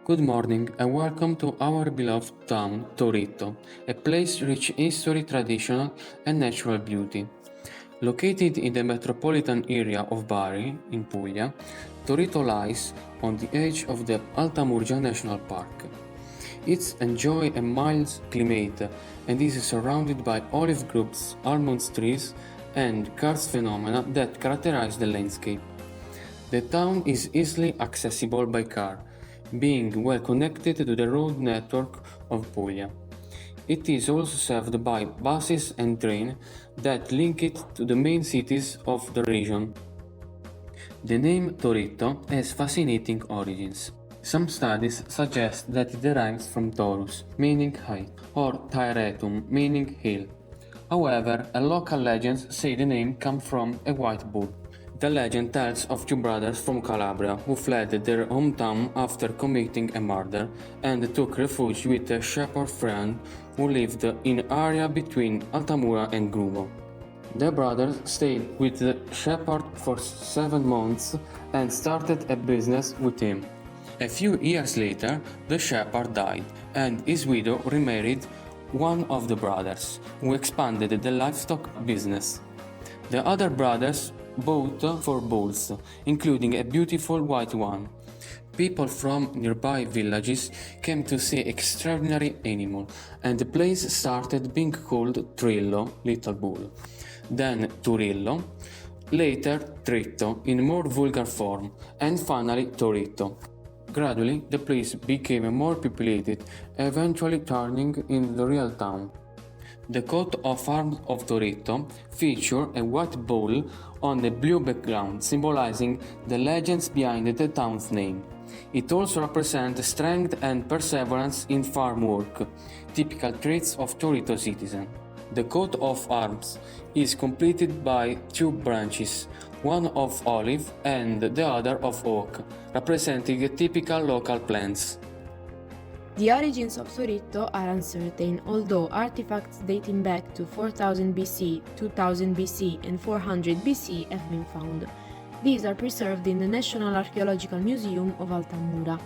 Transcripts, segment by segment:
Good morning and welcome to our beloved town, Torito, a place rich in history, tradition, and natural beauty. Located in the metropolitan area of Bari, in Puglia, Torito lies on the edge of the Alta Murgia National Park. It enjoys a mild climate and is surrounded by olive groves, almond trees, and karst phenomena that characterize the landscape. The town is easily accessible by car, being well connected to the road network of Puglia. It is also served by buses and trains that link it to the main cities of the region. The name Torito has fascinating origins. Some studies suggest that it derives from Taurus, meaning height, or Tairetum, meaning hill. However, a local legends say the name comes from a white bull. The legend tells of two brothers from Calabria who fled their hometown after committing a murder and took refuge with a shepherd friend who lived in an area between Altamura and Grumo. The brothers stayed with the shepherd for 7 months and started a business with him. A few years later, the shepherd died and his widow remarried one of the brothers, who expanded the livestock business. The other brothers bought 4 bulls, including a beautiful white one. People from nearby villages came to see extraordinary animal, and the place started being called Trillo, Little Bull, then Turillo, later Tritto in more vulgar form, and finally Torito. Gradually, the place became more populated, eventually turning into the real town. The coat of arms of Torito feature a white bull on a blue background, symbolizing the legends behind the town's name. It also represents strength and perseverance in farm work, typical traits of Torito citizens. The coat of arms is completed by 2 branches, one of olive and the other of oak, representing typical local plants. The origins of Torito are uncertain, although artifacts dating back to 4000 BC, 2000 BC, and 400 BC have been found. These are preserved in the National Archaeological Museum of Altamura.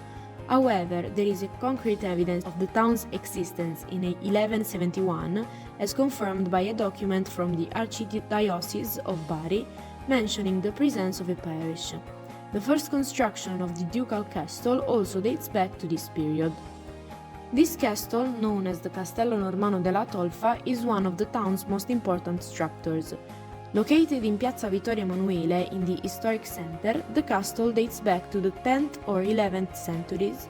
However, there is a concrete evidence of the town's existence in 1171, as confirmed by a document from the Archdiocese of Bari mentioning the presence of a parish. The first construction of the ducal castle also dates back to this period. This castle, known as the Castello Normanno della Tolfa, is one of the town's most important structures. Located in Piazza Vittorio Emanuele in the historic center, the castle dates back to the 10th or 11th centuries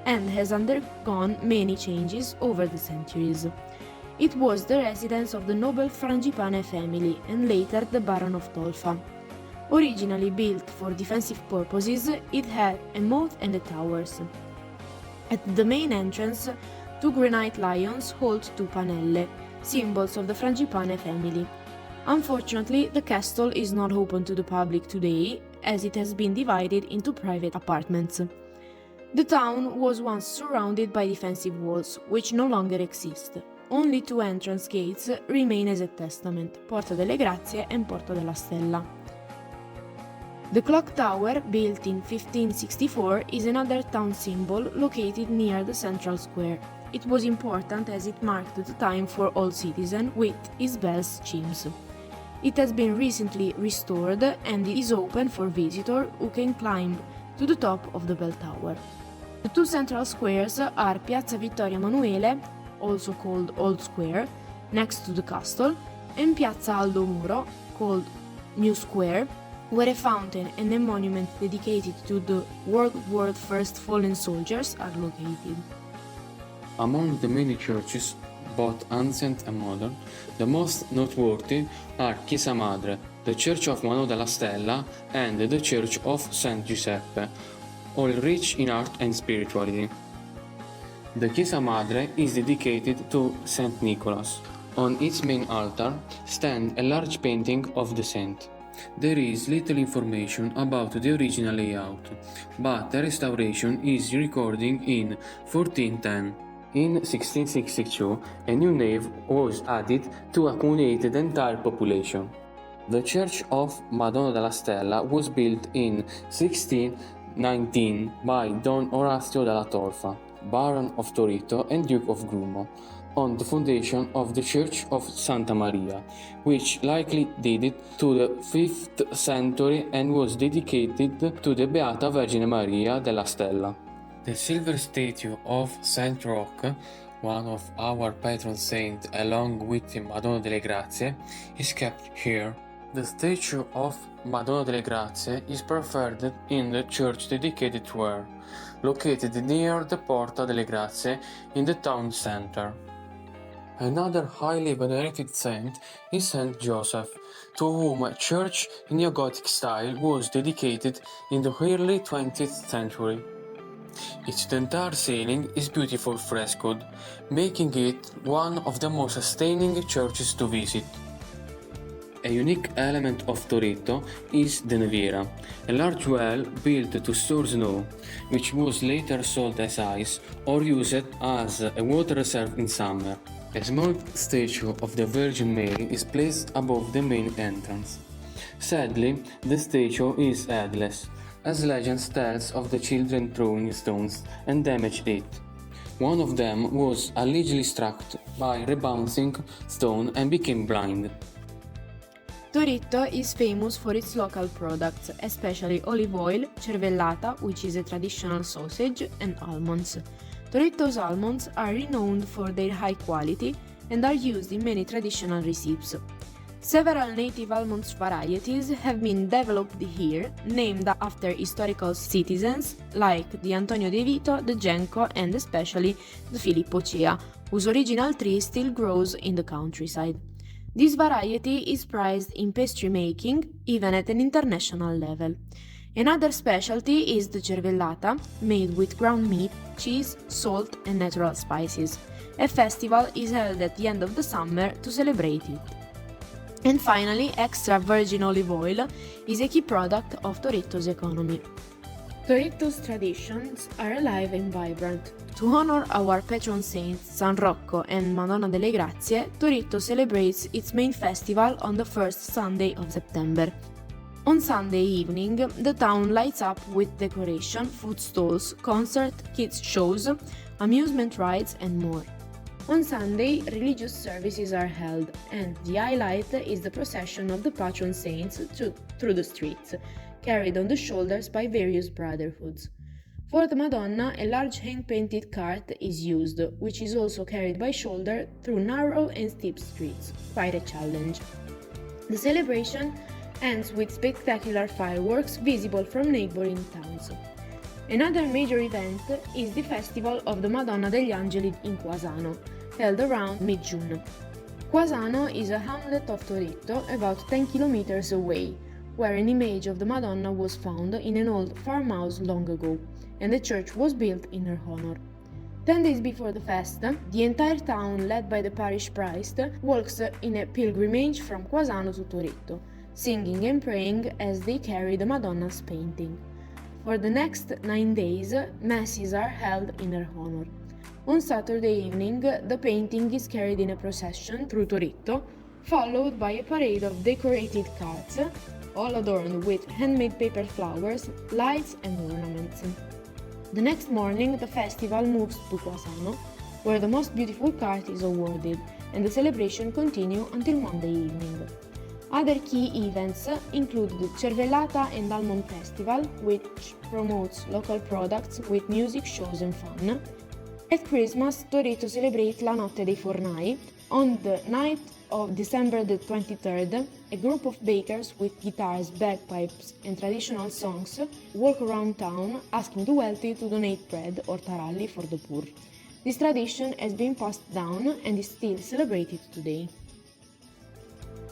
and has undergone many changes over the centuries. It was the residence of the noble Frangipane family and later the Baron of Tolfa. Originally built for defensive purposes, it had a moat and towers. At the main entrance, 2 granite lions hold 2 panelle, symbols of the Frangipane family. Unfortunately, the castle is not open to the public today, as it has been divided into private apartments. The town was once surrounded by defensive walls, which no longer exist. Only 2 entrance gates remain as a testament, Porta delle Grazie and Porta della Stella. The clock tower, built in 1564, is another town symbol located near the central square. It was important as it marked the time for all citizens with its bells chimes. It has been recently restored and is open for visitors who can climb to the top of the bell tower. The 2 central squares are Piazza Vittorio Emanuele, also called Old Square, next to the castle, and Piazza Aldo Muro, called New Square, where a fountain and a monument dedicated to the World War I fallen soldiers are located. Among the many churches, both ancient and modern, the most noteworthy are Chiesa Madre, the Church of Madonna della Stella, and the Church of St. Giuseppe, all rich in art and spirituality. The Chiesa Madre is dedicated to St. Nicholas. On its main altar stands a large painting of the saint. There is little information about the original layout, but a restoration is recorded in 1410. In 1662, a new nave was added to accommodate the entire population. The Church of Madonna della Stella was built in 1519 by Don Orazio della Torfa, Baron of Toritto and Duke of Grumo, on the foundation of the Church of Santa Maria, which likely dated to the 5th century and was dedicated to the Beata Vergine Maria della Stella. The silver statue of Saint Roch, one of our patron saints along with the Madonna delle Grazie, is kept here. The statue of Madonna delle Grazie is preferred in the church dedicated to her, located near the Porta delle Grazie in the town center. Another highly venerated saint is Saint Joseph, to whom a church in neo-Gothic style was dedicated in the early 20th century. Its entire ceiling is beautiful frescoed, making it one of the most sustaining churches to visit. A unique element of Toritto is the Neviera, a large well built to store snow, which was later sold as ice or used as a water reserve in summer. A small statue of the Virgin Mary is placed above the main entrance. Sadly, the statue is headless, as legend tells of the children throwing stones and damaged it. One of them was allegedly struck by a rebounding stone and became blind. Toritto is famous for its local products, especially olive oil, cervellata, which is a traditional sausage, and almonds. Toritto's almonds are renowned for their high quality and are used in many traditional recipes. Several native almonds varieties have been developed here, named after historical citizens like the Antonio De Vito, the Genco, and especially the Filippo Cea, whose original tree still grows in the countryside. This variety is prized in pastry making, even at an international level. Another specialty is the cervellata, made with ground meat, cheese, salt, and natural spices. A festival is held at the end of the summer to celebrate it. And finally, extra virgin olive oil is a key product of Toritto's economy. Toritto's traditions are alive and vibrant. To honor our patron saints San Rocco and Madonna delle Grazie, Toritto celebrates its main festival on the first Sunday of September. On Sunday evening, the town lights up with decoration, food stalls, concert, kids shows, amusement rides, and more. On Sunday, religious services are held, and the highlight is the procession of the patron saints through the streets, carried on the shoulders by various brotherhoods. For the Madonna, a large hand-painted cart is used, which is also carried by shoulder through narrow and steep streets, quite a challenge. The celebration ends with spectacular fireworks visible from neighboring towns. Another major event is the Festival of the Madonna degli Angeli in Quasano, held around mid-June. Quasano is a hamlet of Toritto about 10 kilometers away, where an image of the Madonna was found in an old farmhouse long ago, and a church was built in her honor. 10 days before the festa, the entire town, led by the parish priest, walks in a pilgrimage from Quasano to Toritto, singing and praying as they carry the Madonna's painting. For the next 9 days, masses are held in her honor. On Saturday evening, the painting is carried in a procession through Toritto, followed by a parade of decorated carts, all adorned with handmade paper flowers, lights, and ornaments. The next morning, the festival moves to Quasano, where the most beautiful cart is awarded, and the celebration continues until Monday evening. Other key events include the Cervellata and Almond Festival, which promotes local products with music, shows, and fun. At Christmas, Toritto celebrates La Notte dei Fornai. On the night of December the 23rd, a group of bakers with guitars, bagpipes, and traditional songs walk around town asking the wealthy to donate bread or taralli for the poor. This tradition has been passed down and is still celebrated today.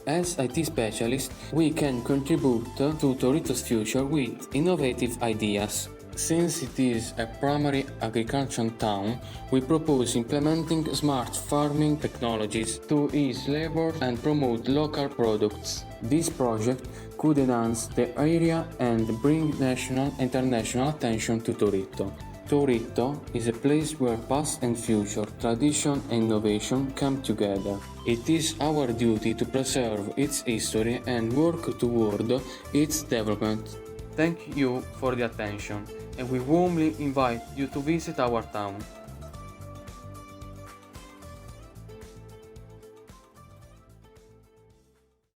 As IT specialists, we can contribute to Toritto's future with innovative ideas. Since it is a primary agricultural town, we propose implementing smart farming technologies to ease labor and promote local products. This project could enhance the area and bring national and international attention to Toritto. Toritto is a place where past and future, tradition and innovation come together. It is our duty to preserve its history and work toward its development. Thank you for the attention, and we warmly invite you to visit our town.